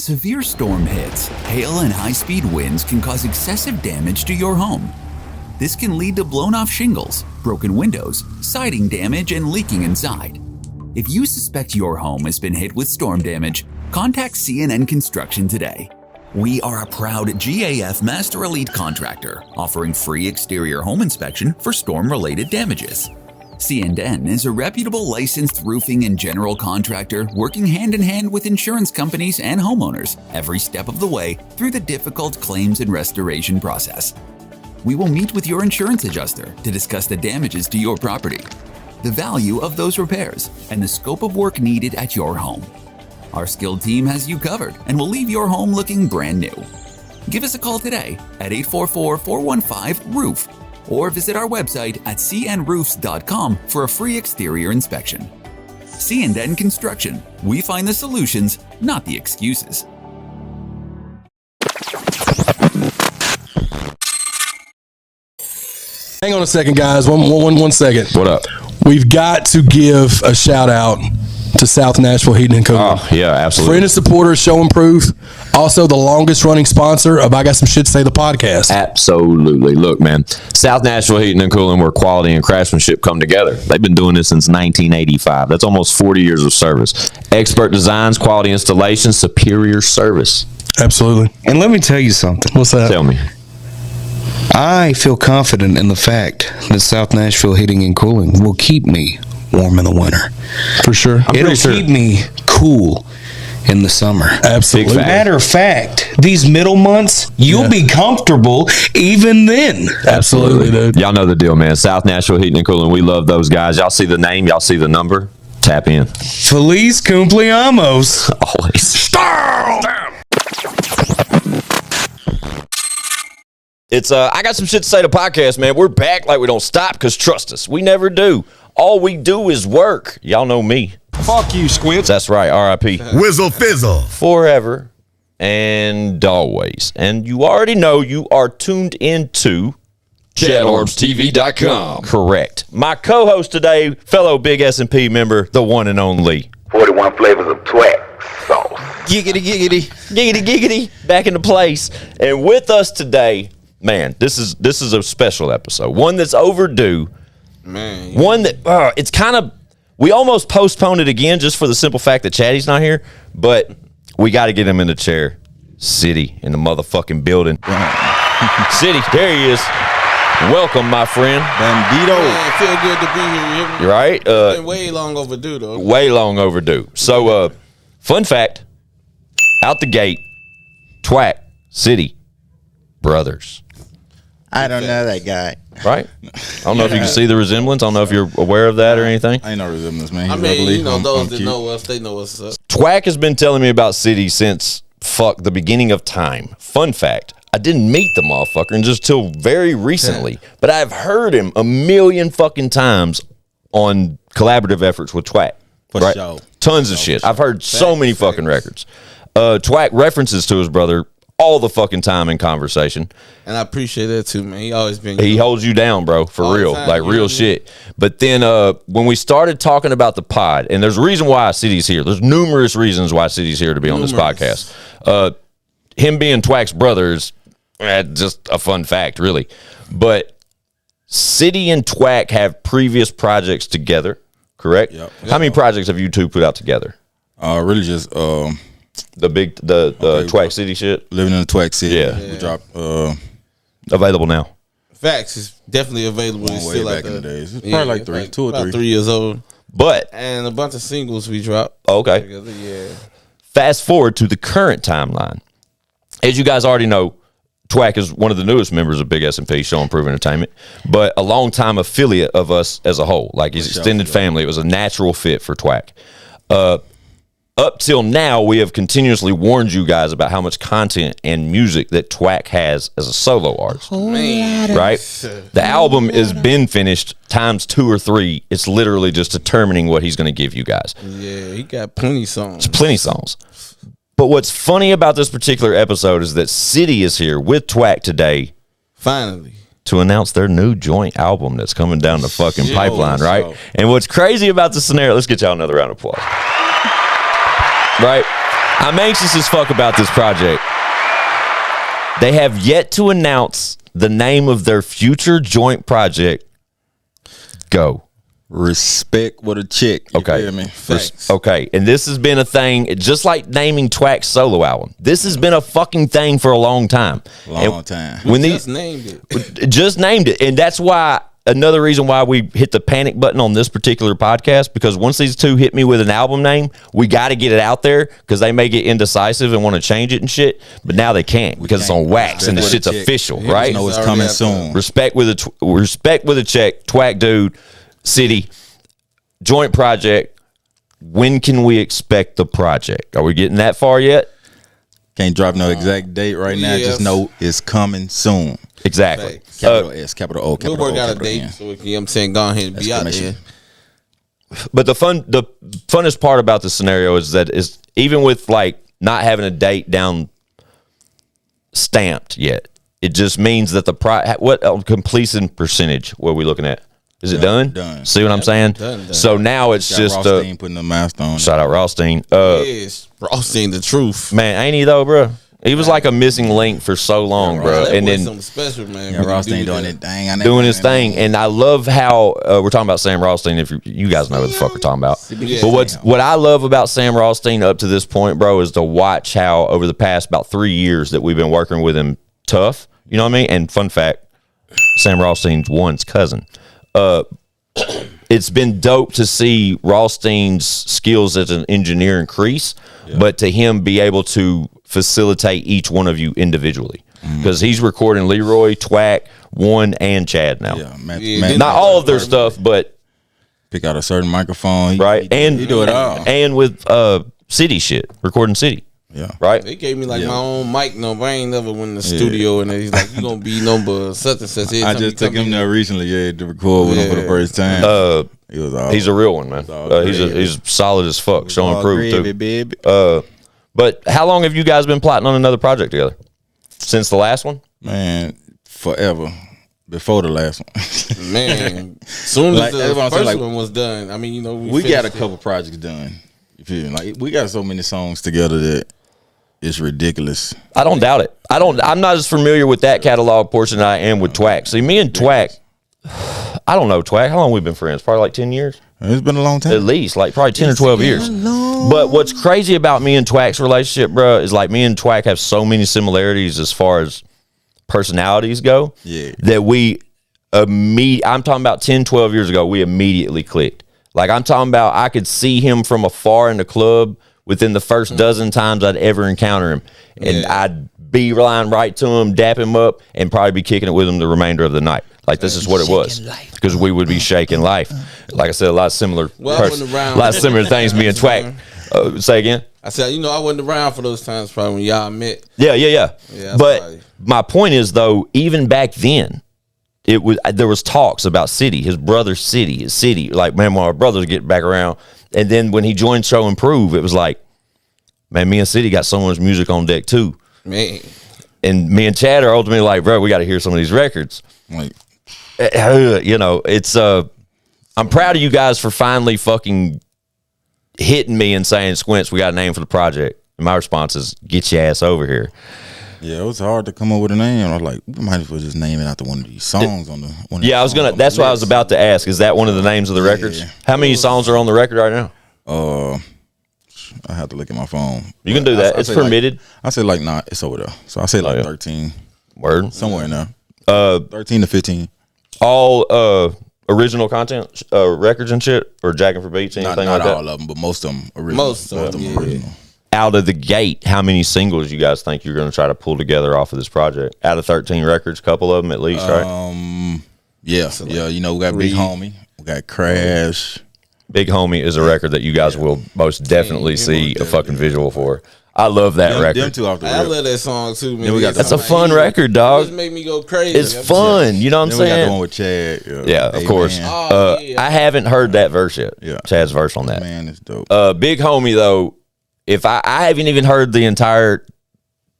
When a severe storm hits, hail and high-speed winds can cause excessive damage to your home. This can lead to blown-off shingles, broken windows, siding damage, and leaking inside. If you suspect your home has been hit with storm damage, contact CNN Construction today. We are a proud GAF Master Elite contractor, offering free exterior home inspection for storm-related damages. CNN is a reputable licensed roofing and general contractor working hand-in-hand with insurance companies and homeowners every step of the way through the difficult claims and restoration process. We will meet with your insurance adjuster to discuss the damages to your property, the value of those repairs, and the scope of work needed at your home. Our skilled team has you covered and will leave your home looking brand new. Give us a call today at 844-415-ROOF or visit our website at cnroofs.com for a free exterior inspection. CNN Construction. We find the solutions, not the excuses. Hang on a second, guys. One second. What up? We've got to give a shout out to South Nashville Heating and Cooling. Oh, yeah, absolutely. Friend and supporter, show and proof. Also, the longest running sponsor of I Got Some Shit to Say, the podcast. Absolutely. Look, man, South Nashville Heating and Cooling, where quality and craftsmanship come together. They've been doing this since 1985. That's almost 40 years of service. Expert designs, quality installations, superior service. Absolutely. And let me tell you something. What's that? Tell me. I feel confident in the fact that South Nashville Heating and Cooling will keep me warm in the winter. For sure. It'll keep me cool in the summer. Absolutely. Matter of fact, these middle months, you'll be comfortable even then. Absolutely, dude. Y'all know the deal, man. South Nashville Heating and Cooling, we love those guys. Y'all see the name, y'all see the number. Tap in. Feliz cumpleaños. Always. It's I Got Some Shit to Say, the podcast, man. We're back like we don't stop, because trust us, we never do. All we do is work. Y'all know me. Fuck you, Squint. That's right, R.I.P. Whizzle fizzle. Forever and always. And you already know you are tuned into ChadArmesTV.com. Correct. My co-host today, fellow Big S&P member, the one and only 41 flavors of Twak sauce. Giggity, giggity, giggity, giggity, back into place. And with us today, man, this is a special episode. One that's overdue. Man. One that, it's kind of, we almost postponed it again just for the simple fact that Chaddy's not here, but we got to get him in the chair. Siddy in the motherfucking building. Siddy, there he is. Welcome, my friend. Bandito. Man, feel good to be here. You right? It's been way long overdue, though. Way long overdue. So, fun fact, out the gate, Twak, Siddy, brothers. I don't know that guy. Right? I don't know if you can see the resemblance. I don't know if you're aware of that or anything. I ain't no resemblance, man. I mean, you know, those that know us, they know what's up. Twak has been telling me about Siddy since, the beginning of time. Fun fact, I didn't meet the motherfucker until very recently, but I've heard him a million fucking times on collaborative efforts with Twak. For sure. Tons of shit. I've heard so many fucking records. Twak references to his brother all the fucking time in conversation. And I appreciate that too, man. He always been. He holds you down, bro, for all real, time, like real shit. But then when we started talking about the pod, and there's a reason why Siddy's here. There's numerous reasons why Siddy's here to be on this podcast. Him being Twak's brother is just a fun fact, really. But Siddy and Twak have previous projects together, correct? Yep. How many projects have you two put out together? Really just the Twak City shit. Living in the Twak City. Yeah. We dropped available now. Facts is definitely available. It's way still back in the days. It's probably like 2 or 3. 3 years old. But and a bunch of singles we dropped. Okay. Together, yeah. Fast forward to the current timeline. As you guys already know, Twak is one of the newest members of Big S&P, Show and Prove Entertainment, but a long-time affiliate of us as a whole. Like his extended family, it was a natural fit for Twak. Up till now, we have continuously warned you guys about how much content and music that Twak has as a solo artist. Right? The album has been finished times 2 or 3. It's literally just determining what he's going to give you guys. Yeah, he got plenty songs. It's plenty songs. But what's funny about this particular episode is that Siddy is here with Twak today. Finally. To announce their new joint album that's coming down the fucking pipeline, right? And what's crazy about the scenario, let's get y'all another round of applause. Right? I'm anxious as fuck about this project. They have yet to announce the name of their future joint project. Go. Respect with a chick. You Okay. feel me? Okay, and this has been a thing, just like naming Twak's solo album. This has been a fucking thing for a long time. Long time. When Just these named it. just named it, and that's why another reason why we hit the panic button on this particular podcast, because once these two hit me with an album name, we got to get it out there because they may get indecisive and want to change it and shit, but now they can't because it's on wax and the shit's official, right? know it's already coming out soon. Respect with a check. Twakdude, Siddy, joint project. When can we expect the project? Are we getting that far yet? Can't drop no exact date right now. Yes. Just know it's coming soon. Exactly. Capital S, capital O, We'll capital work O, out a capital date N. so we can, you know what I'm saying, go ahead and be out there. Exclamation. But the funnest part about the scenario is that is even with like not having a date down stamped yet, it just means that the what completion percentage? What are we looking at? Is it done? Done. See what I'm saying? Done. So now it's Got just Rothstein putting the master on. shout out Rothstein. Yes, Rothstein, the truth. Man, ain't he though, bro? He was like a missing link for so long, bro. That And boy then something special, man. Yeah, When he Rothstein do doing that. it. Dang, I never doing his seen thing, him. and I love how we're talking about Sam Rothstein. If you guys know what the fuck we're talking about, Yeah. but what I love about Sam Rothstein up to this point, bro, is to watch how over the past about 3 years that we've been working with him, tough. You know what I mean? And fun fact, Sam Rothstein's one's cousin. It's been dope to see Rothstein's skills as an engineer increase, but to him be able to facilitate each one of you individually. Because he's recording Leroy, Twak, One, and Chad now. Yeah, man, Yeah, man, Not all of their stuff, but pick out a certain microphone. right. And he do it all. And with City shit, recording City. Yeah. Right? They gave me like my own mic number. I ain't never went in the studio and he's like, you gonna be number such and such. Every I time just you took come him in there recently, to record with him for the first time. He was all, He's a real one, man. all He's solid as fuck. Showing all proof gravy, too. baby. But how long have you guys been plotting on another project together? Since the last one? Man, forever. Before the last one. Man, soon as Like, the that's what I'm saying, first like, one was done, I mean, you know, we got a finished it. couple projects done. You feel me? Like, we got so many songs together that it's ridiculous. I don't doubt it. I'm not as familiar with that catalog portion that I am with Twak. See, me and Twak, I don't know Twak. How long we been friends? Probably like 10 years? It's been a long time. At least, like probably 10 or 12 years. But what's crazy about me and Twak's relationship, bro, is like me and Twak have so many similarities as far as personalities go. Yeah. That I'm talking about 10, 12 years ago, we immediately clicked. Like I'm talking about, I could see him from afar in the club within the first dozen times I'd ever encounter him. And I'd be lying right to him, dap him up, and probably be kicking it with him the remainder of the night. Like this is what it was. Because we would be shaking life. Like I said, a lot of similar Well, I wasn't around. a lot of similar things me and Twak. Say again? I said, you know, I wasn't around for those times probably when y'all met. Yeah. Yeah, But probably. my point is though, even back then, there was talks about Siddy, his brother Siddy. Like, man, when our brothers get back around. And then when he joined Show Improve, it was like, man, me and Siddy got so much music on deck too. Man, And me and Chad are ultimately like, bro, we got to hear some of these records. Like, You know, it's I'm proud of you guys for finally fucking hitting me and saying, Squints, we got a name for the project. And my response is, get your ass over here. yeah, it was hard to come up with a name. I was like, we might as well just name it after one of these songs on the. One of Yeah, I was gonna. That's what I was about to ask. Is that one of the names of the records? Yeah. How many songs are on the record right now? I have to look at my phone. You can do that. It's say like- permitted. I say like, nah, it's over there. So I say like yeah. 13, Word. somewhere in there. 13 to 15. All original content records and shit, or jacking for beats, Not anything like that. all of them, but most of them original. Most of them, yeah. original. Out of the gate, how many singles you guys think you're going to try to pull together off of this project? Out of 13 records, couple of them at least, right? Yeah, yeah. You know, we got Big Homie, we got Crash. Big Homie is a record that you guys will most definitely see a fucking visual for. I love that Them record. two off the I rip. love that song too, man. Then we got That's a fun record, dog. Just make me go crazy. It's fun. You know what I'm Then we got the saying? one with Chad. Yeah, of Hey, course. Man. Oh, yeah. I haven't heard that verse yet. Yeah. Chad's verse on that. Man, it's dope. Big Homie though, if I haven't even heard the entire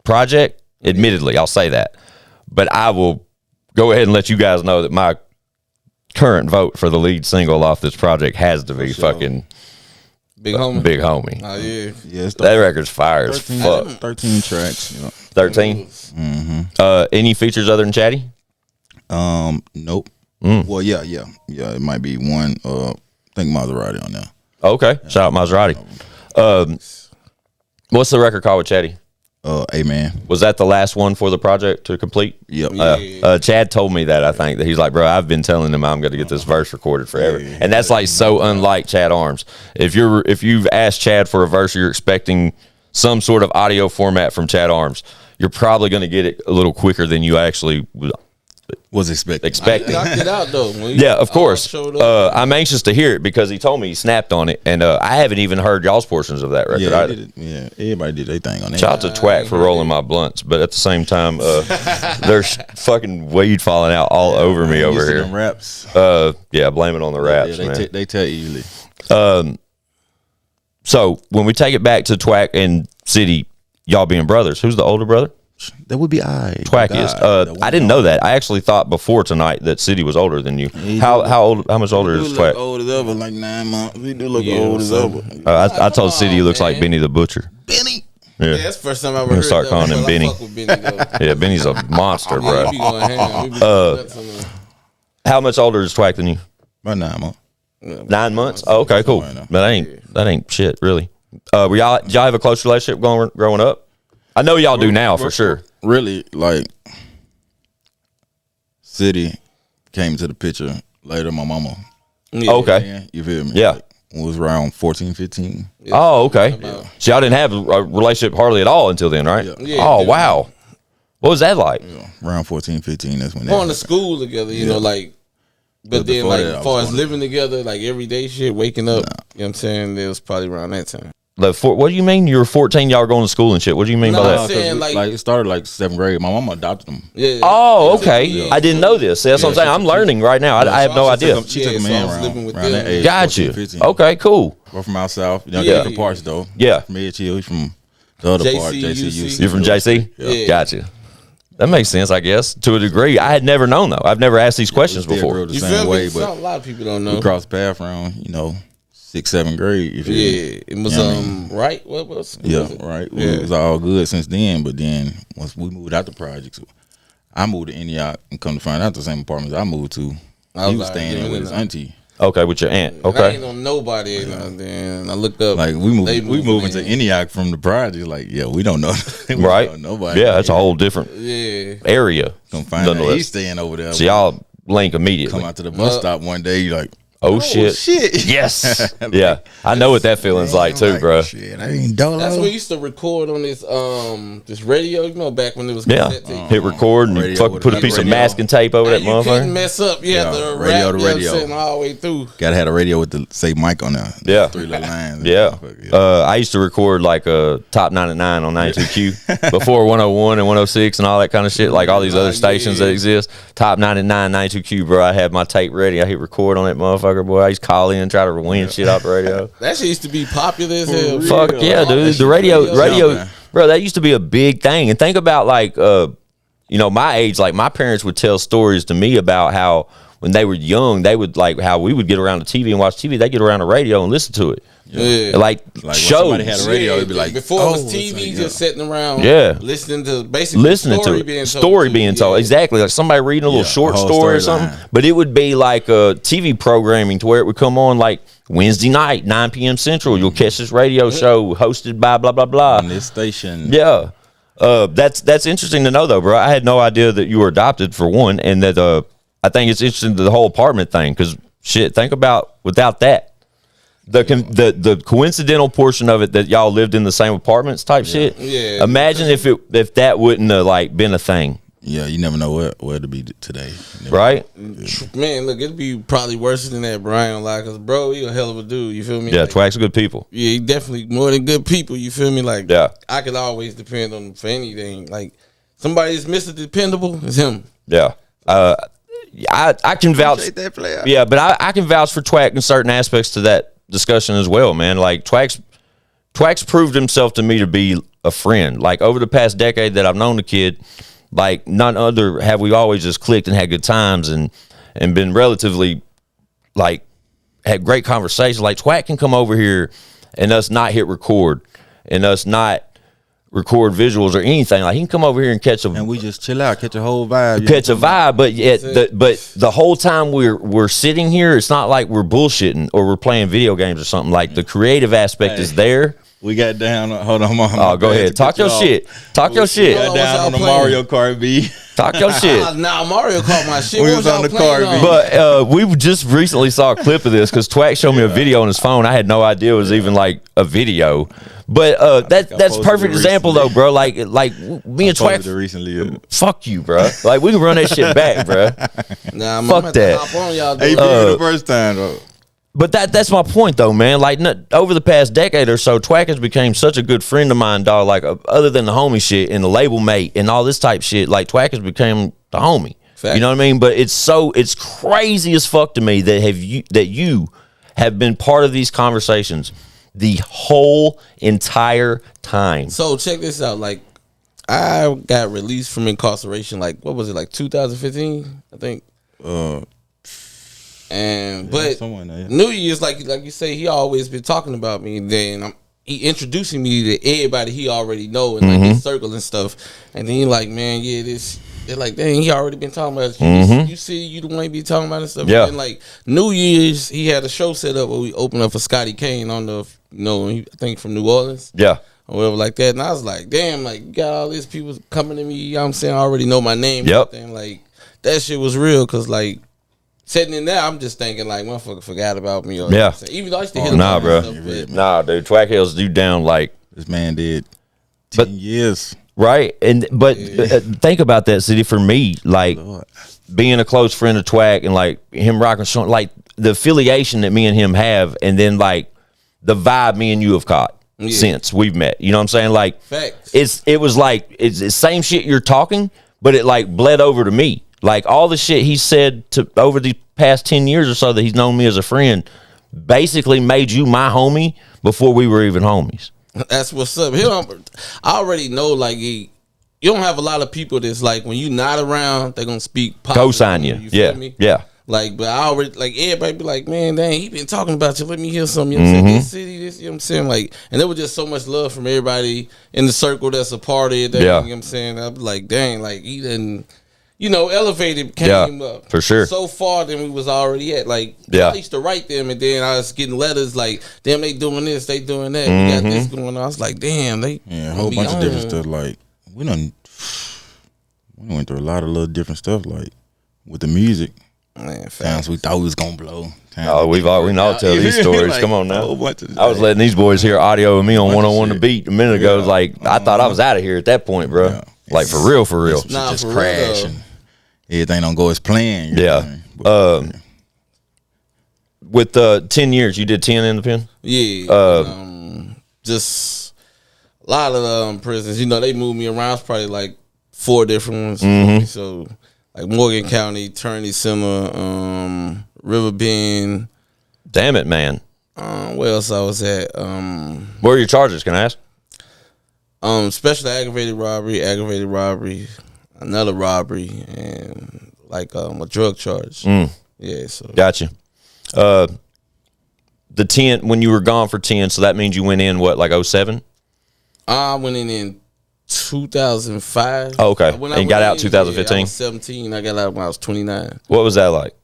project, admittedly, I'll say that. But I will go ahead and let you guys know that my current vote for the lead single off this project has to be fucking Big homie. Big homie. Oh yeah. Yeah, it's That record's fire as 13, fuck. 13 tracks. You know. 13. Any features other than Chatty? Nope. Well, yeah. It might be one. I think Maserati on there. Okay. Shout out Maserati. What's the record called with Chatty? Amen. Was that the last one for the project to complete? Yep. Chad told me that. I think that he's like, bro, I've been telling him I'm going to get this verse recorded forever, and that's like so unlike Chad Arms. If you've asked Chad for a verse, you're expecting some sort of audio format from Chad Arms. You're probably going to get it a little quicker than you actually Was expecting. Knocked it out though. When Yeah, of course. showed up. I'm anxious to hear it because he told me he snapped on it, and I haven't even heard y'all's portions of that record Yeah, either. everybody did their thing on that. Shout out to Twak for rolling my blunts, but at the same time, there's fucking weed falling out all over me over here. Them raps. Yeah, blame it on the raps, Yeah, man. they tell easily. So when we take it back to Twak and Siddy, y'all being brothers, who's the older brother? That would be I. Twak is. I didn't know that. I actually thought before tonight that Siddy was older than you. How much older is Twak? Old as ever, like 9 months. We do look old as ever. I told Siddy he looks like Benny the Butcher. Benny. Yeah. That's the first time I ever gonna heard start that, calling but him I Benny. fuck with Benny though. Yeah, Benny's a monster, Yeah, bro. we be going ham. We be going nuts on him. How much older is Twak than you? About 9 months. 9 months. Oh, okay, cool. Somewhere in That ain't shit, really. Did y'all have a close relationship growing up? I know y'all do now for sure. Really, like, Siddy came to the picture later. My mama. Yeah. Okay. You feel me? Yeah. Like, was around 14, 15. Oh, okay. So y'all didn't have a relationship hardly at all until then, right? Yeah, Oh, yeah. wow. What was that like? Around 14, 15. That's when Going to school together, you know, like. But then, before like, that, I as far was as going living together, like everyday shit, waking up, you know what I'm saying? It was probably around that time. What do you mean? You were 14, y'all were going to school and shit. What do you mean No, by I'm that? saying, like- it started like 7th grade. My mama adopted them. Yeah. Oh, It took okay. me- I didn't know this. That's what I'm saying. I'm learning right now. I have no idea. She took Yeah, me so I in was around, living with around that them. age. Got 14, you. 15. Okay, cool. We're from out south. You know, Yeah. different parts though. Yeah. From Edgehill. He's from the other part. JCUC. You're from JC? Yeah. Gotcha. That makes sense, I guess, to a degree. I had never known, though. I've never asked these questions We still before. grew the You same feel way, me? but A lot of people don't we know. crossed paths around, 6th, 7th grade. You feel me? Yeah. It was, Yeah, I mean- right? What was Yeah, was it? right. Yeah. It was all good since then, but then once we moved out the projects, I moved to Antioch and come to find out the same apartments I moved to. I He was was like, staying yeah, in with we his know. auntie. Okay, with your aunt. And I Okay. ain't know nobody. Then I looked up. Like we moving moving to in. Antioch from the project. Like, yeah, we don't know. We don't Right? know nobody. Yeah, that's a whole different Yeah. area. Come find out nonetheless. he's staying over there. So y'all link immediately. come out to the bus stop one day. You like, Oh, shit. shit. Yes. Yeah. I know what that feeling's like, too, bro. Shit, I ain't dolo. That's when we used to record on this this radio, back when it was Yeah. cassette tape. Hit record and you Radio fucking with put a a piece of radio. masking tape over that And you couldn't motherfucker. mess up. You had Yeah, to radio rap, to you know, radio. sitting all the way through. Gotta have a radio with the say mic on there. Yeah. 3 little lines. Yeah. I used to record like Top 99 on 92Q before 101 and 106 and all that kind of shit, like all these other stations that exist. Top 99, 92Q, bro. I had my tape ready. I hit record on that motherfucker, boy. I used to call in, try to win shit off the radio. That shit used to be popular as hell. Fuck yeah, dude. The radio, bro, that used to be a big thing. And think about like, my age, like my parents would tell stories to me about how when they were young, they would like how we would get around the TV and watch TV. They get around the radio and listen to it. Yeah. Like when shows. somebody had a radio, it'd be like, before it was it's TV, like, just sitting around, Yeah. listening to basically Listening story to it, being story told. being told, exactly, like somebody reading a little Yeah, short a whole story or storyline. something. But it would be like TV programming to where it would come on like Wednesday night, 9 p.m. Central. You'll catch this radio show hosted by blah blah blah. on this station. Yeah, that's interesting to know though, bro. I had no idea that you were adopted for one, and that I think it's interesting the whole apartment thing because shit. Think about without that. The coincidental portion of it that y'all lived in the same apartments type shit. Yeah. Imagine if that wouldn't have like been a thing, Yeah, you never know where to be today. right? Man, look, it'd be probably worse than that, Brian. Like, cause bro, he a hell of a dude. You feel me? Yeah, Like, Twak's good people. yeah, he definitely more than good people. You feel me? Like, Yeah. I could always depend on him for anything. Like, somebody that's Mr. Dependable is him. Yeah. I can vouch. That player. Yeah, but I can vouch for Twak in certain aspects to that discussion as well, man. Like Twak's proved himself to me to be a friend. Like over the past decade that I've known the kid, like none other have we always just clicked and had good times and been relatively like had great conversations. Like Twak can come over here and us not hit record and us not record visuals or anything. Like he can come over here and catch And we just chill out, catch a whole vibe. catch a vibe, but yet the whole time we're sitting here, it's not like we're bullshitting or we're playing video games or something. Like the creative aspect is there. We got down. Hold on, Oh, go ahead. Talk your shit. Talk your shit. We got down on the playing? Mario Kart B. Talk your shit. Nah, Mario caught my shit. We What was y'all on the playing car, on? But we just recently saw a clip of this because Twack showed me a video on his phone. I had no idea it was even like a video. But that's posted perfect it example though, bro. Like me and Twack. Recently. Fuck you, bro. Like we can run that shit back, bro. Nah, I'm Fuck about to that. hop on y'all. Hey, the first time though. But that's my point, though, man. Like over the past decade or so, Twack has become such a good friend of mine, dog. Like other than the homie shit and the label mate and all this type shit, like Twack has become the homie. Fact. You know what I mean? But it's crazy as fuck to me that you have been part of these conversations the whole entire time. So check this out. Like I got released from incarceration. Like what was it? Like 2015, I think. But somewhere in there, yeah. New Year's, like you say, he always been talking about me. And then he introducing me to everybody he already know in like his circle and stuff. And then he like, man, yeah, this. They're like, dang, he already been talking about it. You see, you the one he be talking about and stuff. Yeah. And then, like New Year's, he had a show set up where we opened up for Scotty Kane on the, I think from New Orleans. Yeah. Or whatever like that. And I was like, damn, like you got all these people coming to me. You know what I'm saying? I already know my name. Yep. And like that shit was real because like sitting in there, I'm just thinking like motherfucker forgot about me. Or Yeah. even though I used to hit him Nah, up bro. and stuff, but Nah, dude. Twack Hills you down like This man did 10 years. right. But think about that, Siddy. For me, like being a close friend of Twack and like him rocking strong, like the affiliation that me and him have, and then like the vibe me and you have caught since we've met. You know what I'm saying? Like facts. it was like it's the same shit you're talking, but it like bled over to me. Like all the shit he said to over the past 10 years or so that he's known me as a friend basically made you my homie before we were even homies. That's what's up. I already know like you don't have a lot of people that's like when you not around, they're gonna speak positive. Co-sign you. Feel me? Yeah. Like, but I already like everybody be like, man, dang, he been talking about you. Let me hear something. You know what I'm saying? This city, this, you know what I'm saying? Like, and there was just so much love from everybody in the circle that's a part of it. You know what I'm saying? I was like, dang, like he done, elevated came up for sure so far than we was already at. Like, I used to write them, and then I was getting letters like, damn, they doing this, they doing that. We got this going on. I was like, damn, they a whole bunch of different stuff. Like we went through a lot of little different stuff. Like with the music. Man, Times we thought we was gonna blow. Oh, we all tell these stories. Like, Come on now. a whole bunch of I was letting these boys hear audio of me on 101 The Beat a minute ago. It was like I thought I was out of here at that point, bro. Yeah. Like for real. Nah, just for crash real, and everything don't go as planned. you know Yeah. what I mean? But, With 10 years, you did 10 in the pen? Yeah. Just a lot of prisons. They moved me around. It's probably like 4 different ones. So like Morgan County, Turney Center, River Bend. Damn it, man. Where else I was at? What were your charges, can I ask? Special aggravated robbery, another robbery, and like a drug charge. Yeah, so Gotcha. The 10, when you were gone for 10, so that means you went in, what, like 07? I went in 2005. Oh, okay. When And got out 2015? I was 17. I got out when I was 29. What was that like?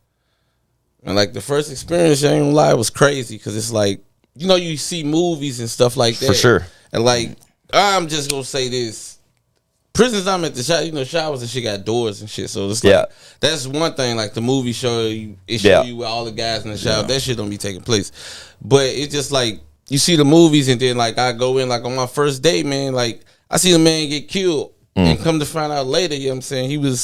And like the first experience, I ain't gonna lie, it was crazy because it's like, you see movies and stuff like that. For sure. And like, I'm just gonna say this. Prisons I'm at the showers and shit got doors and shit. So it's like, that's one thing. Like the movie show you where all the guys in the shower. That shit don't be taking place. But it's just like, you see the movies and then like I go in like on my first day, man, like I see the man get killed and come to find out later, you know what I'm saying?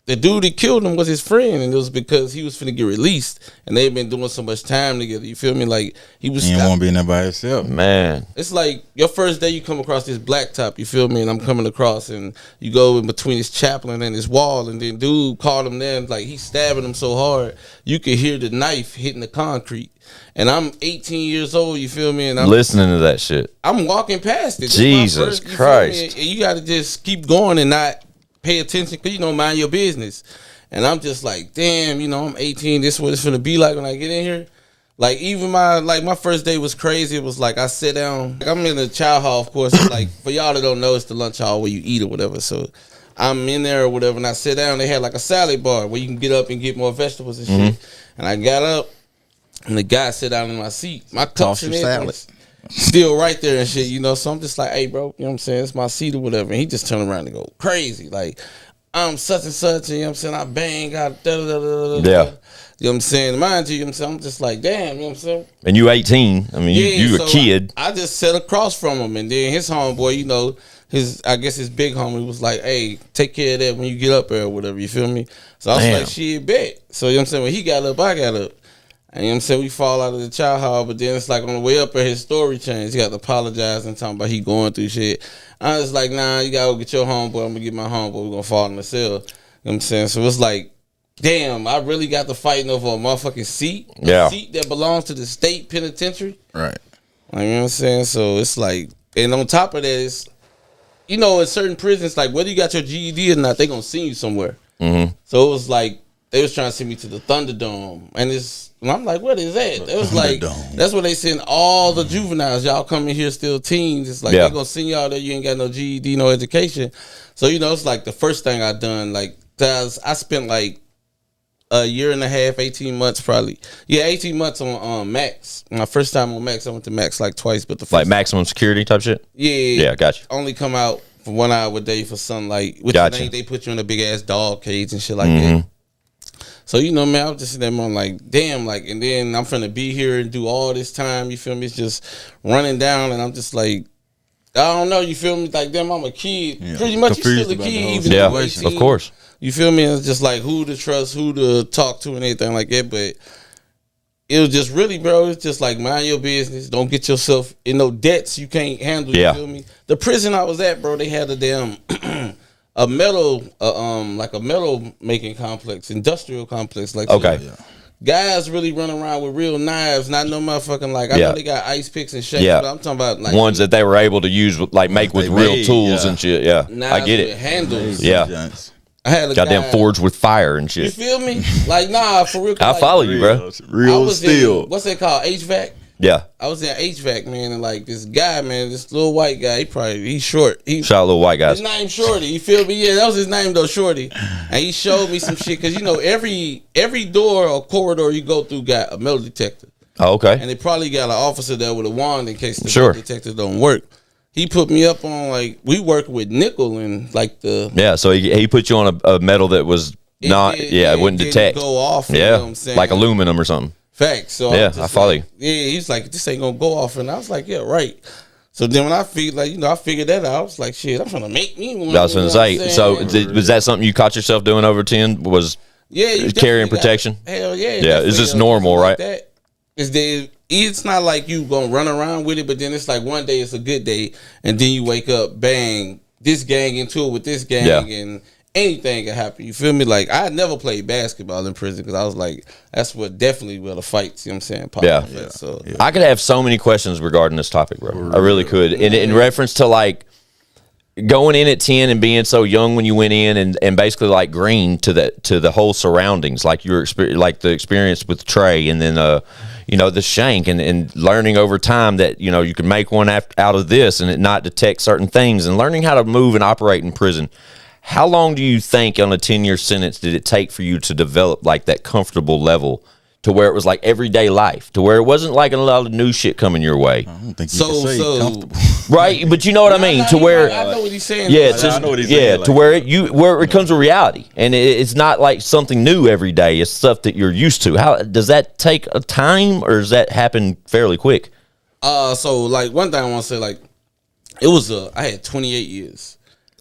The dude that killed him was his friend, and it was because he was finna get released, and they've been doing so much time together. You feel me? Like he was. he didn't want to be in there by himself. Man. It's like your first day you come across this blacktop. You feel me? And I'm coming across, and you go in between his chaplain and his wall, and then dude called him there, and like he's stabbing him so hard you could hear the knife hitting the concrete. And I'm 18 years old. You feel me? And I'm Listening to that shit. I'm walking past it. This is my Jesus you feel Christ. me? And you got to just keep going and not pay attention because mind your business. And I'm just like, damn, I'm 18. This is what it's gonna be like when I get in here. Like even my first day was crazy. It was like I sit down. Like, I'm in the chow hall, of course. Like for y'all that don't know, it's the lunch hall where you eat or whatever. So I'm in there or whatever, and I sit down. They had like a salad bar where you can get up and get more vegetables and shit. And I got up, and the guy sat down in my seat. My cups and everything still right there and shit, you know. So I'm just like, hey, bro, you know what I'm saying? It's my seat or whatever. And he just turned around and go crazy, like I'm such and such, and you know what I'm saying? I bang, got da da da da da. Yeah. You know what I'm saying? Mind you know what I'm saying? I'm just like, damn, you know what I'm saying? And you 18. I mean, you a kid. I just sat across from him, and then his homeboy, you know, I guess his big homie was like, hey, take care of that when you get up there or whatever, you feel me? So I was like, shit, bet. So you know what I'm saying? When he got up, I got up. And you know what I'm saying? We fall out of the chow hall, but then it's like on the way up there, his story changed. He got to apologize and talking about he going through shit. I was like, nah, you gotta go get your homeboy. I'm gonna get my homeboy. We're gonna fall in the cell. You know what I'm saying? So it's like, damn, I really got to fighting over a motherfucking seat. A seat that belongs to the state penitentiary. Right. Like, you know what I'm saying? So it's like, and on top of that, it's, you know, in certain prisons, like whether you got your GED or not, they gonna send you somewhere. So it was like, they was trying to send me to the Thunderdome. And I'm like, what is that? It was like, that's where they send all the juveniles. Y'all come in here still teens. It's like, they gonna send y'all there. You ain't got no GED, no education. So, you know, it's like the first thing I done, like, I spent like a year and a half, 18 months probably. Yeah, 18 months on Max. My first time on Max, I went to Max like twice. But the first like maximum security type shit? Yeah, gotcha. Only come out for 1 hour a day for sunlight. Which they put you in a big ass dog cage and shit like that. So, you know, man, I was just sitting there, I'm like, damn, like, and then I'm finna be here and do all this time, you feel me? It's just running down, and I'm just like, I don't know, you feel me? Like, damn, I'm a kid. Yeah. Pretty much, you're still a kid, even yeah, 18. of course. You feel me? It's just like who to trust, who to talk to, and anything like that. But it was just really, bro, it's just like mind your business. Don't get yourself in no debts you can't handle, you feel me? The prison I was at, bro, they had a damn... a metal making complex, industrial complex. Like, guys really running around with real knives, not no motherfucking like. I know they got ice picks and shit, but I'm talking about like ones that they were able to use, like make with real tools and shit. Yeah, I get it. Handles. Yeah, I had a goddamn forged with fire and shit. You feel me? Like, nah, for real. I follow you, bro. Real steel. What's that called? HVAC. Yeah, I was in HVAC, man, and like this guy, man, this little white guy, he's short. Shout out little white guys. His name Shorty. You feel me? Yeah, that was his name though, Shorty. And he showed me some shit because you know every door or corridor you go through got a metal detector. Oh, okay. And they probably got an officer there with a wand in case the metal detector don't work. He put me up on like we work with nickel and like the so he put you on a metal that was it wouldn't detect. Go off. Yeah, you know what I'm saying? like aluminum or something. Facts. So I follow you. Yeah, he's like, this ain't gonna go off, and I was like, yeah, right. So then when I figured that out, I was like, shit, I'm trying to make me one. I was gonna say. So was that something you caught yourself doing over 10? Was carrying protection? Hell yeah. Yeah, it's just normal, right? Like it's not like you gonna run around with it, but then it's like one day it's a good day, and then you wake up, bang, this gang into it with this gang, and anything can happen. You feel me? Like I never played basketball in prison because I was like, that's what definitely where the fights. You know what I'm saying? So I could have so many questions regarding this topic, bro. I really could. In reference to like going in at 10 and being so young when you went in, and basically like green to the whole surroundings, like your like the experience with Trey, and then the shank, and learning over time that you can make one out of this and it not detect certain things, and learning how to move and operate in prison. How long do you think on a 10-year sentence did it take for you to develop like that comfortable level to where it was like everyday life, to where it wasn't like a lot of new shit coming your way? I don't think you can say comfortable. Right, but you know what I mean? To where I know what he's saying. Yeah, I know what he's saying. To where it becomes a reality, and it's not like something new every day. It's stuff that you're used to. How does that take a time, or does that happen fairly quick? So like one thing I want to say, like it was I had 28 years.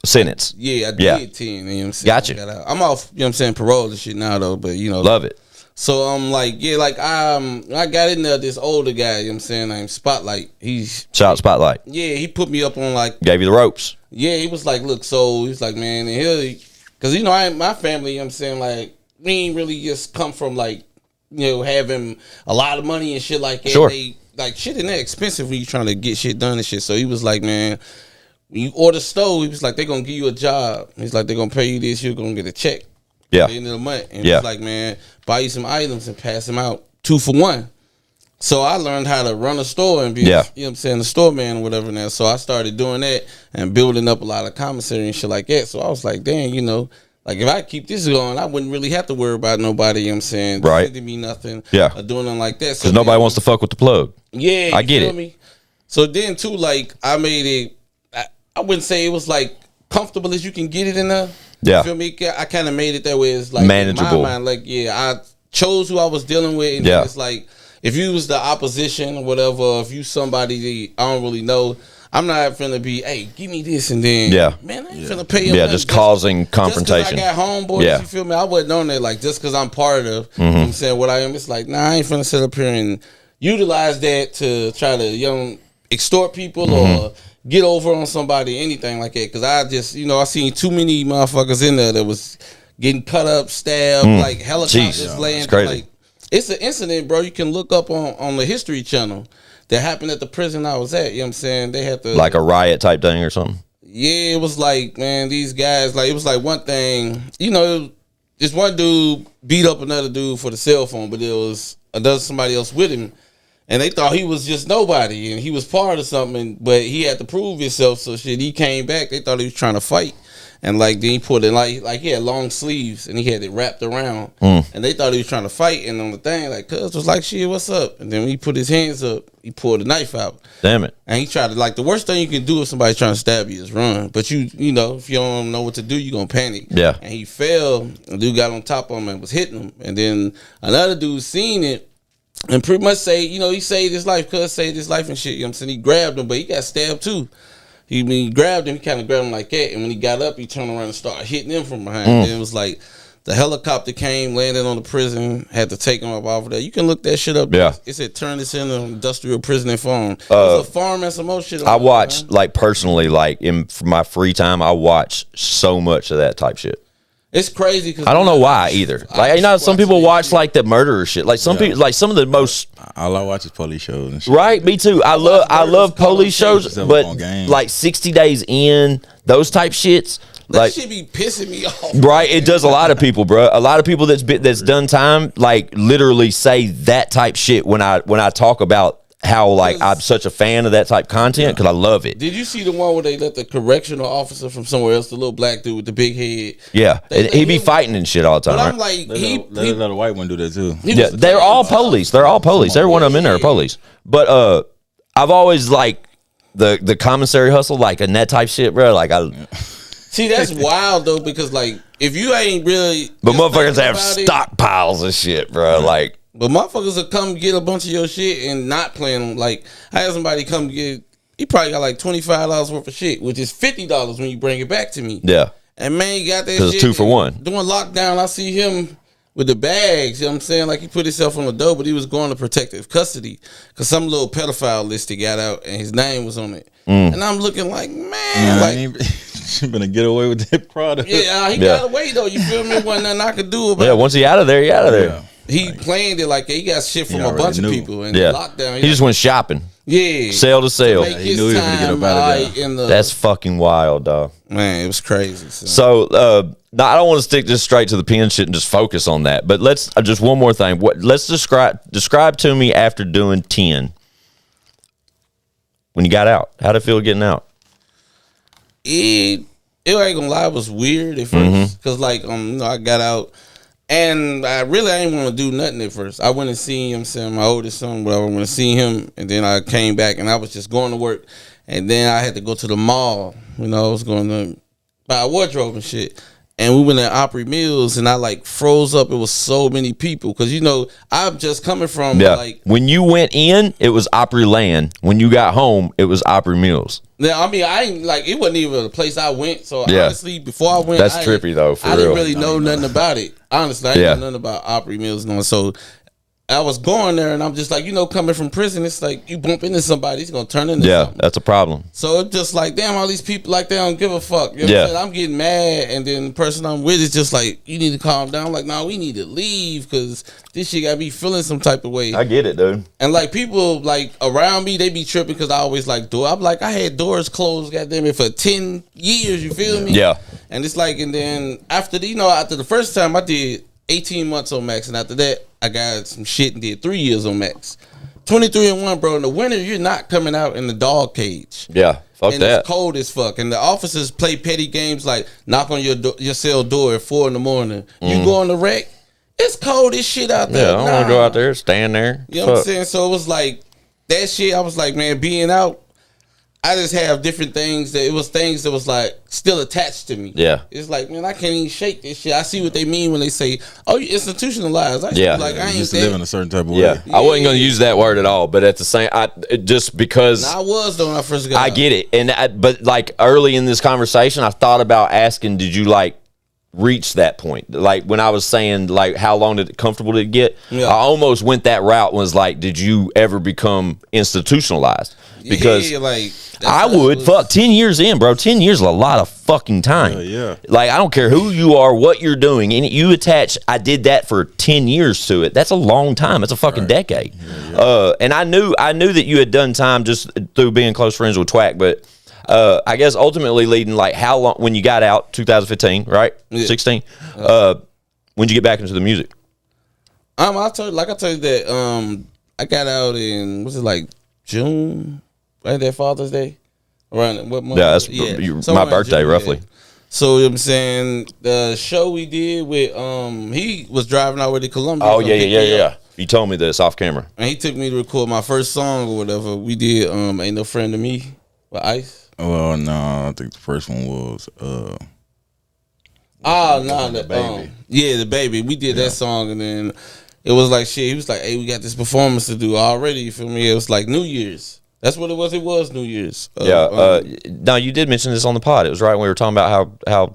Sentence. Yeah, I did 10. You know what I'm saying? Gotcha. I'm off, you know what I'm saying, parole and shit now though, but love it. So I'm like, I got in there, this older guy, you know what I'm saying, named Spotlight. Shout out Spotlight. Yeah, he put me up on like, gave you the ropes. Yeah, he was like, look, so he's like, man, and because my family, you know what I'm saying, like we ain't really just come from like, having a lot of money and shit like that. Sure. Like shit ain't that expensive when you trying to get shit done and shit. So he was like, man, when you order stove, he was like, they're going to give you a job. He's like, they're going to pay you this, you're going to get a check at the end of the month. And he was like, man, buy you some items and pass them out 2 for 1. So I learned how to run a store and be, you know what I'm saying, a store man or whatever now. So I started doing that and building up a lot of commissary and shit like that. So I was like, dang, you know, like if I keep this going, I wouldn't really have to worry about nobody, you know what I'm saying, sending me nothing or doing nothing like that. Because nobody wants to fuck with the plug. Yeah, I get it. Me? So then too, like I made it, I wouldn't say it was like comfortable as you can get it in there. Yeah. You feel me? I kind of made it that way. It's like manageable. In my mind, like, I chose who I was dealing with. And then it's like, if you was the opposition or whatever, if you somebody I don't really know, I'm not finna be, hey, give me this and then, man, I ain't finna pay you. Yeah, just causing confrontation. Just 'cause I got homeboys, you feel me? I wasn't on that. Like, just because I'm part of, you know what I'm saying, what I am, it's like, nah, I ain't finna sit up here and utilize that to try to, extort people or get over on somebody, anything like that. Because I just, I seen too many motherfuckers in there that was getting cut up, stabbed, like helicopters laying. It's crazy. Like, it's an incident, bro. You can look up on the History Channel that happened at the prison I was at. You know what I'm saying? They had to, like a riot type thing or something. Yeah, it was like, man, these guys, like, it was like one thing, this one dude beat up another dude for the cell phone, but it was somebody else with him. And they thought he was just nobody and he was part of something, but he had to prove himself. So shit, he came back. They thought he was trying to fight. And like then he put it like he had long sleeves and he had it wrapped around. And they thought he was trying to fight. And on the thing, like, cuz was like, shit, what's up? And then when he put his hands up, he pulled a knife out. Damn it. And he tried to, like, the worst thing you can do if somebody's trying to stab you is run. But you know, if you don't know what to do, you're gonna panic. Yeah. And he fell. The dude got on top of him and was hitting him. And then another dude seen it and pretty much say, he saved his life, cuz saved his life and shit. You know what I'm saying? He grabbed him, but he got stabbed too. He grabbed him, he kind of grabbed him like that, and when he got up, he turned around and started hitting him from behind. And it was like the helicopter came, landed on the prison, had to take him up off of there. You can look that shit up. Yeah. It said turn this into an industrial prison and farm. It was a farm and some more shit. I watch, like, personally, like, in my free time, I watch so much of that type shit. It's crazy because I don't know why either. Like, some people watch like the murderer shit. Like some people, like some of the most. All I watch is police shows and shit. Right, me too. I love police shows, but like 60 Days In, those type shits. That Like, shit be pissing me off. right, it does a lot of people, bro. A lot of people that's done time, like, literally say that type shit when I talk about how, like, I'm such a fan of that type content because I love it. Did you see the one where they let the correctional officer from somewhere else, the little black dude with the big head? Yeah, he be fighting and shit all the time. But right? I'm like, let a white one do that too. Yeah, they're all police. They're all police. Every one of them in there are police. But I've always liked the commissary hustle, like, and that type shit, bro. Like, see, that's wild though, because like if you ain't really, but motherfuckers have stockpiles of shit, bro. Like. But motherfuckers will come get a bunch of your shit and not plan on, like, I had somebody come get, he probably got like $25 worth of shit, which is $50 when you bring it back to me. Yeah. And man, he got that shit. Because it's 2 for 1. During lockdown, I see him with the bags, you know what I'm saying? Like, he put himself on the door, but he was going to protective custody because some little pedophile list he got out and his name was on it. And I'm looking like, man, like, you gonna get away with that product. Yeah, he got away though, you feel me? Wasn't nothing I could do about it. Yeah, once he out of there, he out of there. Yeah. He planned it like he got shit from a bunch of people and lockdown. He just went shopping. Yeah. Sale to sale. He knew he was gonna get up out of there. That's fucking wild, dog. Man, it was crazy. So no, I don't want to stick just straight to the pen shit and just focus on that. But let's just one more thing. Let's describe to me after doing 10. When you got out, how'd it feel getting out? It ain't gonna lie, it was weird at first because like I got out. And I didn't want to do nothing at first. I went and seen him, saying my oldest son, whatever. I went and seen him, and then I came back, and I was just going to work. And then I had to go to the mall. I was going to buy a wardrobe and shit. And we went to Opry Mills, and I like froze up. It was so many people because I'm just coming from like when you went in, it was Opry Land. When you got home, it was Opry Mills. Yeah, I mean, I ain't like it wasn't even a place I went. So honestly, before I went, that's trippy though. I didn't really know nothing about it. Honestly, I didn't know nothing about Opry Mills. So I was going there, and I'm just like, coming from prison, it's like you bump into somebody, it's gonna turn into something. That's a problem. So it's just like, damn, all these people like they don't give a fuck. You know what I'm saying? I'm getting mad, and then the person I'm with is just like, you need to calm down. I'm like, nah, we need to leave because this shit got me feeling some type of way. I get it, dude. And like people like around me, they be tripping because I always like door. I'm like, I had doors closed, goddamn it, for 10 years. You feel me? Yeah. And it's like, and then after the first time I did 18 months on max, and after that I got some shit and did 3 years on max. 23-1, bro. In the winter, you're not coming out in the dog cage. Yeah, fuck and that. It's cold as fuck. And the officers play petty games like knock on your cell door at 4 a.m. You go on the wreck. It's cold as shit out there. Yeah, I don't want to go out there, stand there. You know what I'm saying? So it was like that shit. I was like, man, being out, I just have different things that was like still attached to me. Yeah. It's like, man, I can't even shake this shit. I see what they mean when they say, oh, you institutionalized. I Yeah. like, I ain't used to live in a certain type of way. Yeah, I wasn't going to use that word at all, but at the same, just because I was though when I first got I out. get it, but like early in this conversation, I thought about asking, did you like reach that point? Like when I was saying, like how long comfortable did it get? Yeah. I almost went that route. Was like, did you ever become institutionalized? Because yeah, like I would. Fuck, 10 years in, bro. 10 years is a lot of fucking time. Yeah. Like, I don't care who you are, what you're doing. And you attach, I did that for 10 years to it. That's a long time. That's a fucking decade. Yeah. And I knew that you had done time just through being close friends with Twak. But I guess ultimately leading, like, how long, when you got out, 2015, right? Yeah. 16. When'd you get back into the music? I told you that I got out in, was it like June? Right there, Father's Day, around what month? Yeah, that's my birthday, roughly. So you know what I'm saying, the show we did with he was driving out to Columbia. Oh yeah. You told me this off camera, and he took me to record my first song or whatever. We did Ain't No Friend to Me with Ice. Well, no, I think the first one was the baby. The baby. We did that song, and then it was like shit. He was like, "Hey, we got this performance to do already." You feel me? It was like New Year's. That's what it was. It was New Year's. No, you did mention this on the pod. It was right when we were talking about how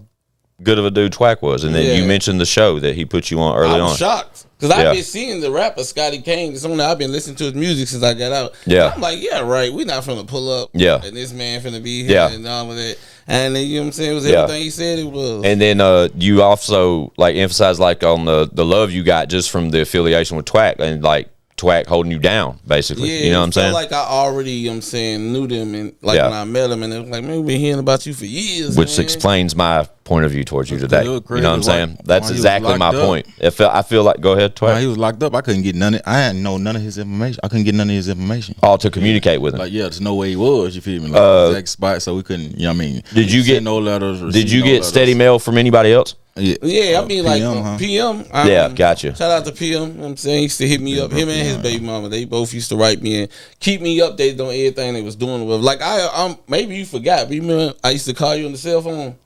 good of a dude Twak was, and then you mentioned the show that he put you on early on. I was shocked because I've been seeing the rapper Scotty Kane. It's only I've been listening to his music since I got out. Yeah, and I'm like, yeah, right. We not finna pull up. Yeah, and this man finna be here and all of that. And then, you know what I'm saying? It was everything he said it was. And then you also like emphasized like on the love you got just from the affiliation with Twak and like Twak holding you down, basically. Yeah, you know what I'm saying? Like I already, you know what I'm saying, knew them, and like when I met them, and it was like, man, we've been hearing about you for years. Which explains my point of view towards you today. You know what I'm saying? That's exactly my point. I feel like, go ahead, Twak. He was locked up. I couldn't get I hadn't know none of his information. I couldn't get none of his information. All to communicate with him. Like, there's no way he was. You feel me? Like exact spot, so we couldn't. You know what I mean? Did you get no letters? Did you get steady mail from anybody else? Yeah, I mean, like PM. Yeah, gotcha. Shout out to PM. You know what I'm saying, he used to hit me up. Him and his baby mama, they both used to write me and keep me updated on everything they was doing with. Like I'm maybe you forgot, but you remember I used to call you on the cell phone.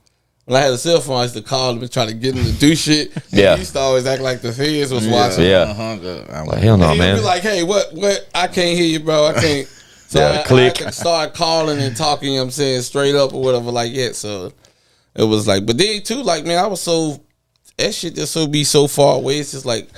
When I had a cell phone, I used to call him and try to get him to do shit. And he used to always act like the feds was watching. Yeah. Like, hell no, man. He'd be like, hey, what? I can't hear you, bro. I can't. So I could start calling and talking, you know what I'm saying, straight up or whatever like that. So it was like, but then too, like, man, I was that shit just be so far away. It's just like,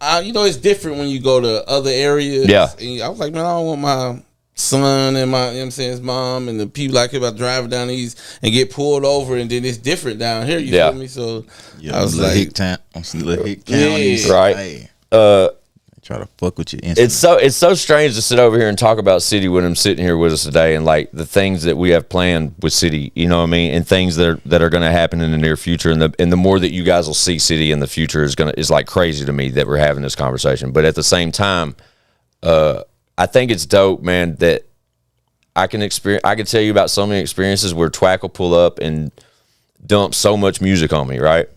it's different when you go to other areas. Yeah. And I was like, man, I don't want my son and my, you know what I'm saying, his mom and the people I care about driving down these and get pulled over, and then it's different down here. You feel me? So I was like, Hick counties, right? Hey. Try to fuck with you instantly. It's so strange to sit over here and talk about Siddy when I'm sitting here with us today, and like the things that we have planned with Siddy, you know what I mean, and things that are going to happen in the near future, and the more that you guys will see Siddy in the future is like crazy to me that we're having this conversation. But at the same time, I think it's dope, man, that I can tell you about so many experiences where Twak will pull up and dump so much music on me, right?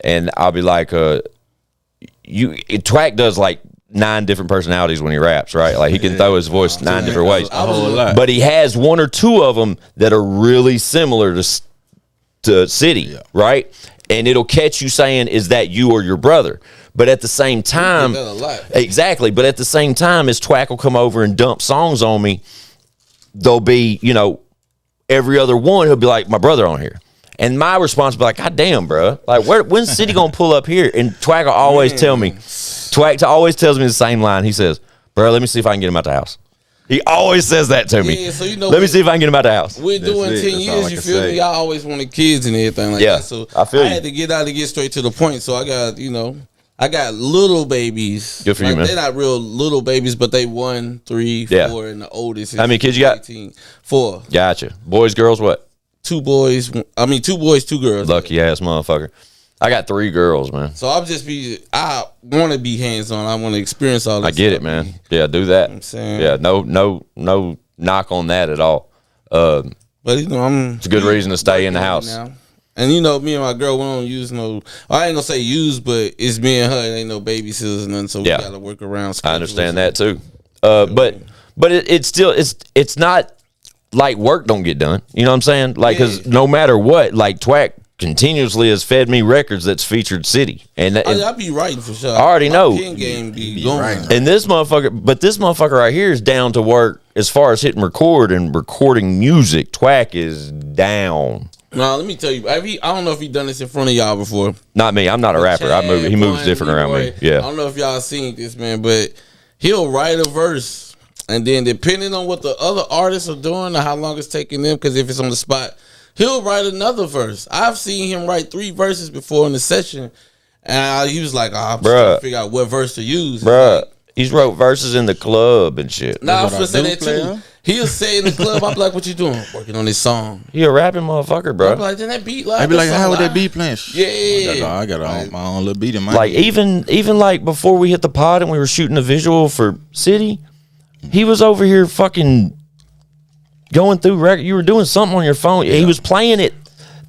And I'll be like, Twak does like 9 different personalities when he raps, right? Like he can throw his voice 9 different ways. But he has 1 or 2 of them that are really similar to Siddy, right? And it'll catch you saying, is that you or your brother? But at the same time, exactly. But at the same time, as Twak will come over and dump songs on me, there'll be, every other one, he'll be like, my brother on here. And my response will be like, God damn, bro. Like, when's Siddy going to pull up here? And Twak will always tell me. Twak always tells me the same line. He says, bro, let me see if I can get him out the house. He always says that to me. Yeah, so let me see if I can get him out the house. We're doing 10 years, you feel me? I always wanted kids and everything like that. So I had to get out and get straight to the point. So I got, I got little babies. Good for you, man. They're not real little babies, but they 1, 3, 4, and the oldest is how many kids you got? 18. 4. Gotcha. Boys, girls, what? 2 boys. 2 boys, 2 girls. Lucky ass motherfucker. I got 3 girls, man. So I want to be hands on. I want to experience all this. I get it, man. Yeah, do that. You know what I'm saying? Yeah, no knock on that at all. But it's a good reason to stay in the house. Now. And me and my girl, we don't use no. I ain't gonna say use, but it's me and her. It ain't no babysitters or nothing, so we gotta work around. I understand that too. But it's still it's not like work don't get done. You know what I'm saying? Like, because no matter what, like Twak continuously has fed me records that's featured Siddy, and I be writing for sure. I already know. Pen game be going. Right. And this motherfucker right here is down to work as far as hitting record and recording music. Twak is down. No, let me tell you. I don't know if he done this in front of y'all before. Not me. I'm not a rapper. He moves different around me. Yeah. I don't know if y'all seen this, man, but he'll write a verse, and then depending on what the other artists are doing or how long it's taking them, because if it's on the spot, he'll write another verse. I've seen him write 3 verses before in the session, and he was like, I'm trying to figure out what verse to use. Bruh, he's wrote verses in the club and shit. Nah, I'm finna say that too. He'll say in the club, I'm like, what you doing? Working on this song. He a rapping motherfucker, bro. I'm like, then that beat live. I be like, how would that beat playing? Yeah. I got my own little beat in my like head. even like before we hit the pod and we were shooting a visual for Siddy, he was over here fucking going through record. You were doing something on your phone. Yeah. He was playing it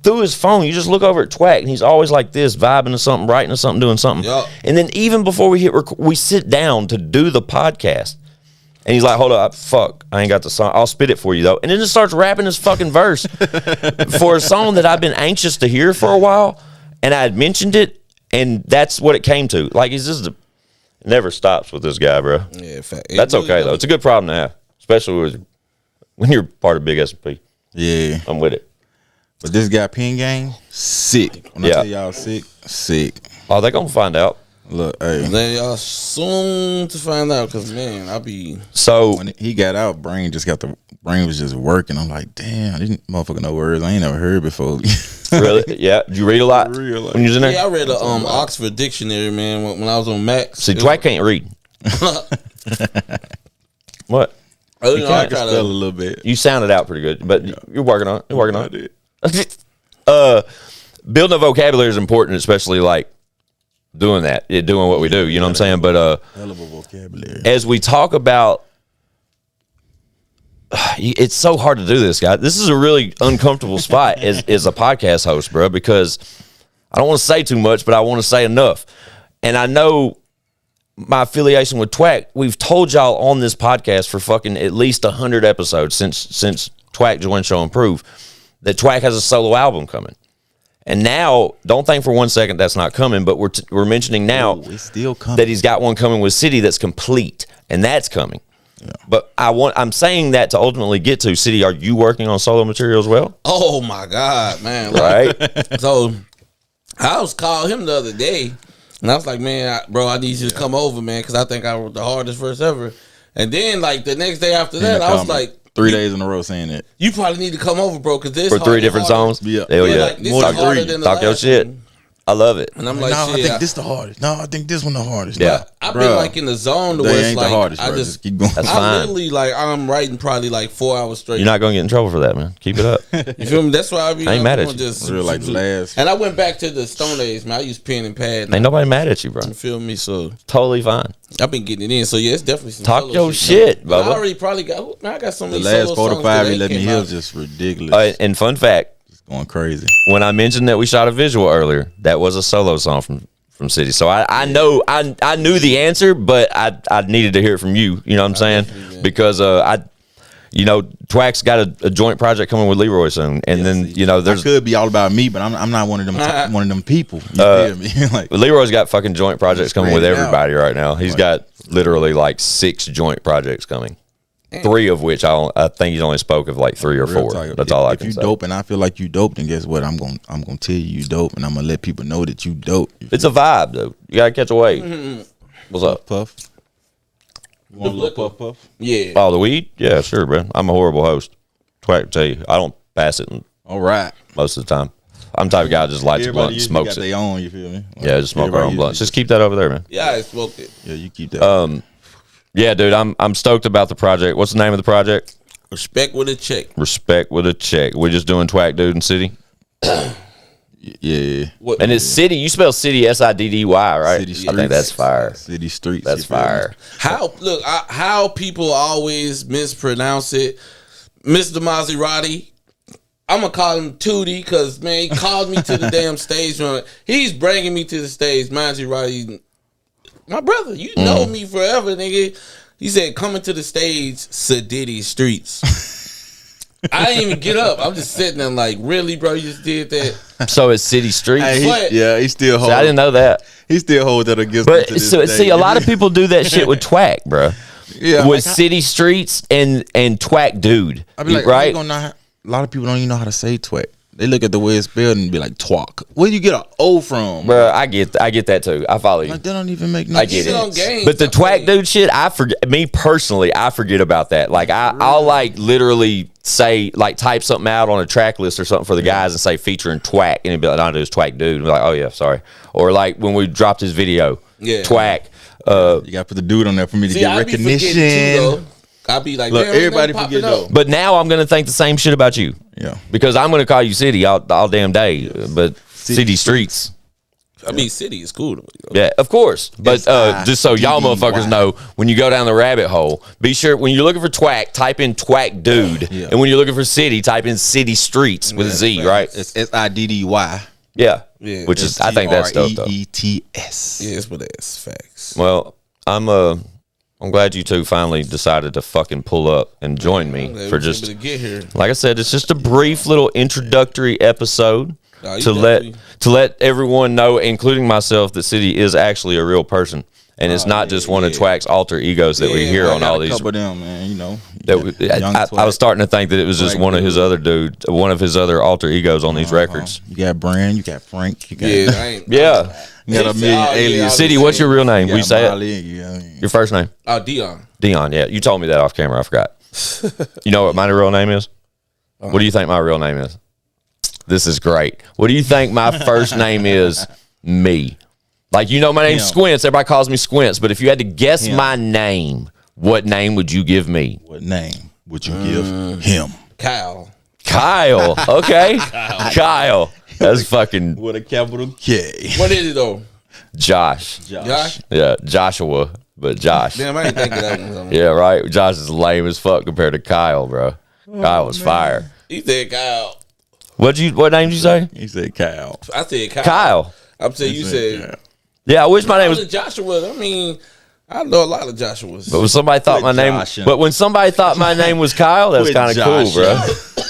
through his phone. You just look over at Twak and he's always like this, vibing to something, writing to something, doing something. Yep. And then even before we hit we sit down to do the podcast. And he's like, hold up, fuck, I ain't got the song. I'll spit it for you, though. And then just starts rapping his fucking verse for a song that I've been anxious to hear for a while. And I had mentioned it, and that's what it came to. Like, he's just it never stops with this guy, bro. Yeah, that's okay, though. It's a good problem to have, especially when you're part of Big S&P. Yeah. I'm with it. But this guy, Pen Gang, sick. When I tell y'all sick. Oh, they going to find out. Look, hey. Then y'all soon to find out, because, man, So when he got out, brain was just working. I'm like, damn, this motherfucker know words I ain't never heard before. Really? Yeah. Did you read a lot when you was in there? Yeah, I read a Oxford Dictionary, man, when I was on Max. See, Twak can't read. What? You can spell a little bit. You sounded out pretty good, but you're working on it. You're working on it. Building a vocabulary is important, especially like doing what we do. You know what I'm saying? But hell of a vocabulary. As we talk about, it's so hard to do this, guy. This is a really uncomfortable spot as a podcast host, bro, because I don't want to say too much, but I want to say enough. And I know my affiliation with Twak. We've told y'all on this podcast for fucking at least 100 episodes since Twak joined Show and Prove that Twak has a solo album coming. And now, don't think for 1 second that's not coming, but we're mentioning now it's still coming. That he's got one coming with Siddy that's complete, and that's coming. Yeah. But I'm saying that to ultimately get to Siddy. Are you working on solo material as well? Oh my God, man! Right. So I was called him the other day, and I was like, man, bro, I need you to come over, man, because I think I wrote the hardest verse ever. And then like the next day after that, I was like. 3 days in a row saying that. You probably need to come over, bro, because this for 3 different songs. Yeah, hell yeah. Like, more than 3. Talk your shit. I love it. And I'm like, no, I think this the hardest. No, I think this one the hardest. Yeah, I've been like in the zone to where it's ain't like the hardest, I just keep going. That's I fine. literally like I'm writing probably like 4 hours straight. You're not gonna get in trouble for that, man. Keep it up. You feel me? That's why I ain't mad at you. Just real like the last. And I went back to the Stone Age, man. I used pen and pad. Ain't nobody mad at you, bro. You feel me? So totally fine. I've been getting it in. So yeah, it's definitely some talk solo your shit, Bubba. I already probably got. Man, I got some. The last 4 to 5 he let me hear was just ridiculous. And fun fact, it's going crazy. When I mentioned that we shot a visual earlier, that was a solo song from Siddy. So I know I knew the answer, but I needed to hear it from you. You know what I'm saying? Because Twak's got a joint project coming with Leroy soon, and then there's it could be all about me, but I'm not one of them people. You feel me? Like Leroy's got fucking joint projects coming with everybody right now. He's got literally like 6 joint projects coming. 3 of which I think he's only spoke of like 3 or 4. That's all I can say. If you dope and I feel like you dope, then guess what? I'm gonna tell you dope, and I'm gonna let people know that you dope. It's a vibe, though. You gotta catch a wave. What's up, Puff? You want a little puff? Yeah. Oh, the weed? Yeah, sure, bro. I'm a horrible host. Twak tell you, I don't pass it. All right. Most of the time, I'm the type of guy that just lights a blunt and smokes it. They own, you feel me? Yeah, just smoke our own blunts. Just keep that over there, man. Yeah, I smoked it. Yeah, you keep that. Yeah, dude, I'm stoked about the project. What's the name of the project? Respect with a check. Respect with a check. We're just doing Twakdude and Siddy. Yeah. And it's Siddy. You spell Siddy SIDDY, right? City I think that's fire. City streets. That's fire. How people always mispronounce it. Mr. Maserati, I'm gonna call him Tootie because man, he called me to the damn stage. He's bringing me to the stage. Maserati, my brother, you know me forever, nigga. He said, coming to the stage, Siddy streets. I didn't even get up. I'm just sitting there like, really, bro? You just did that? So it's City Streets. He still holds. I didn't know that. He still holds that against. But see, a lot of people do that shit with Twak, bro. Yeah, with City Streets and Twakdude. I be like, right? A lot of people don't even know how to say Twak. They look at the way it's spelled and be like Twak. Where do you get an O from? Bro, I get that too. I follow you. Like that don't even make no sense. I get it. But the Twakdude shit, I forget. Me personally, I forget about that. Like I'll like literally say like type something out on a track list or something for the guys and say featuring Twak, and it'd be like, no, it's Twakdude. And be like, oh yeah, sorry. Or like when we dropped his video, Twak. You gotta put the dude on there for me to get recognition. I'll be like, look, everybody forget though. But now I'm gonna think the same shit about you. Yeah. Because I'm gonna call you City all damn day. But City Streets. I mean, City is cool. Yeah, of course. But just so y'all motherfuckers know, when you go down the rabbit hole, be sure when you're looking for Twak, type in Twakdude. Yeah. And when you're looking for City, type in City Streets with a Z, right? It's SIDDY. Yeah. Which is, I think that's dope though. ETS. Yeah, it's what it is. Facts. Well, I'm glad you two finally decided to fucking pull up and join me for just to get here. Like I said, it's just a brief little introductory episode to let everyone know, including myself, that Siddy is actually a real person, and it's not just one of Twak's alter egos that we hear on all these. Couple of them, man, you know. I was starting to think that it was just one of his other alter egos on these records. You got Brand, you got Frank, you got You got a million aliens. Siddy, what's your real name? Will you say it? Your first name? Dion. Dion, yeah. You told me that off camera. I forgot. You know what my real name is? What do you think my real name is? This is great. What do you think my first name is? Me. Like, you know my name's Squints. Everybody calls me Squints. But if you had to guess my name, what name would you give me? What name would you give him? Kyle. Okay. Kyle. That's fucking... With a capital K. What is it, though? Josh? Yeah, Joshua, but Josh. Damn, I ain't think of that one. Yeah, right? Josh is lame as fuck compared to Kyle, bro. Kyle was fire. He said Kyle. What name did you say? He said Kyle. I said Kyle. Kyle. I'm saying you said... Yeah, I wish my name was... Joshua. I mean... I know a lot of Joshuas. But when somebody thought my name was Kyle, that was kind of cool, bro.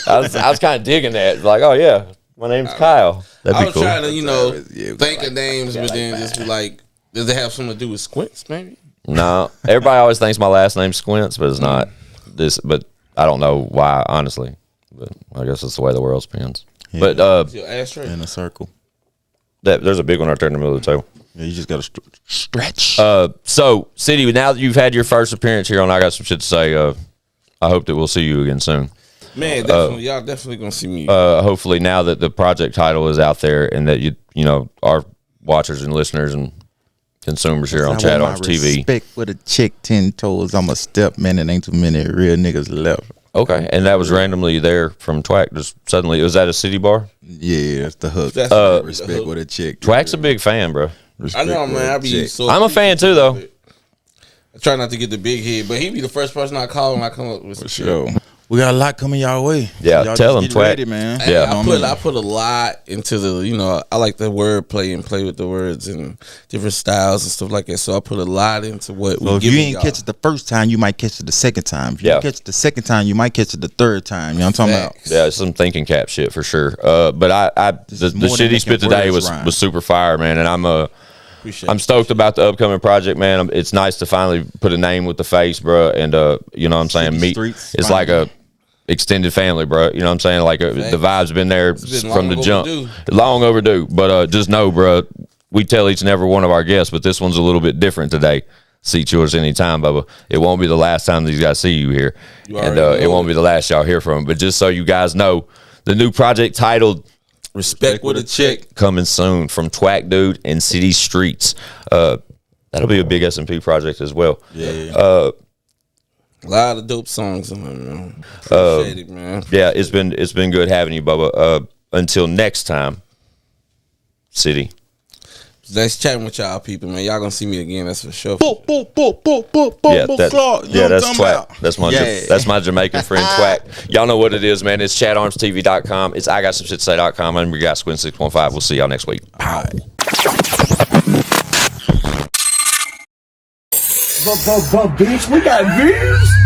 I was kind of digging that. Like, oh yeah, my name's Kyle. That'd be cool. I was trying to, think of names, but then just be like, does it have something to do with Squints, maybe? No, everybody always thinks my last name's Squints, but it's not. But I don't know why, honestly. But I guess it's the way the world spins. Yeah. But in a circle. There's a big one right there in the middle of the table. Yeah, you just got to stretch. So, Siddy, now that you've had your first appearance here on I Got Some Shit to Say, I hope that we'll see you again soon. Man, definitely. Y'all definitely going to see me. Hopefully now that the project title is out there and that you know, our watchers and listeners and consumers here on ChadArmesTV. Respect for the chick 10 toes. I'm a step man and ain't too many real niggas left. Okay, and that was randomly there from Twak. Just suddenly, was that a City bar? Yeah, that's the hook. Respect with a chick. Twak's a big fan, bro. I know, man. I'm a fan too, though. I try not to get the big head, but he be the first person I call when I come up with some shit. We got a lot coming y'all way. Yeah, y'all tell them, Twak. Ready, man. Yeah, I put a lot into the, I like the word play and play with the words and different styles and stuff like that. So I put a lot into what we give. If you ain't catch it the first time, you might catch it the second time. If you catch it the second time, you might catch it the third time. You know what I'm talking about? Yeah, it's some thinking cap shit for sure. But the shit he spit today was super fire, man, and I'm stoked about the upcoming project, man. It's nice to finally put a name with the face, bro. And you know what I'm saying? It's like a extended family, bro. You know what I'm saying? Like the vibe's been there from the jump. Long overdue. But just know, bro, we tell each and every one of our guests, but this one's a little bit different today. Seat yours anytime, Bubba. It won't be the last time these guys see you here. And it won't be the last y'all hear from them. But just so you guys know, the new project titled Respect with a Chick coming soon from Twakdude and City Streets. That'll be a big S&P project as well. Yeah. A lot of dope songs on it, man. Appreciate it, man. Yeah, it's been good having you, Bubba. Until next time, Siddy. Nice chatting with y'all people, man. Y'all gonna see me again, that's for sure. Yeah, that's Twak. That's my Jamaican friend Twak. Y'all know what it is, man. It's ChadArmesTV.com. It's IGSSTS.com. I'm your guy, Squin615. We'll see y'all next week. Bye. Bitch, we got views.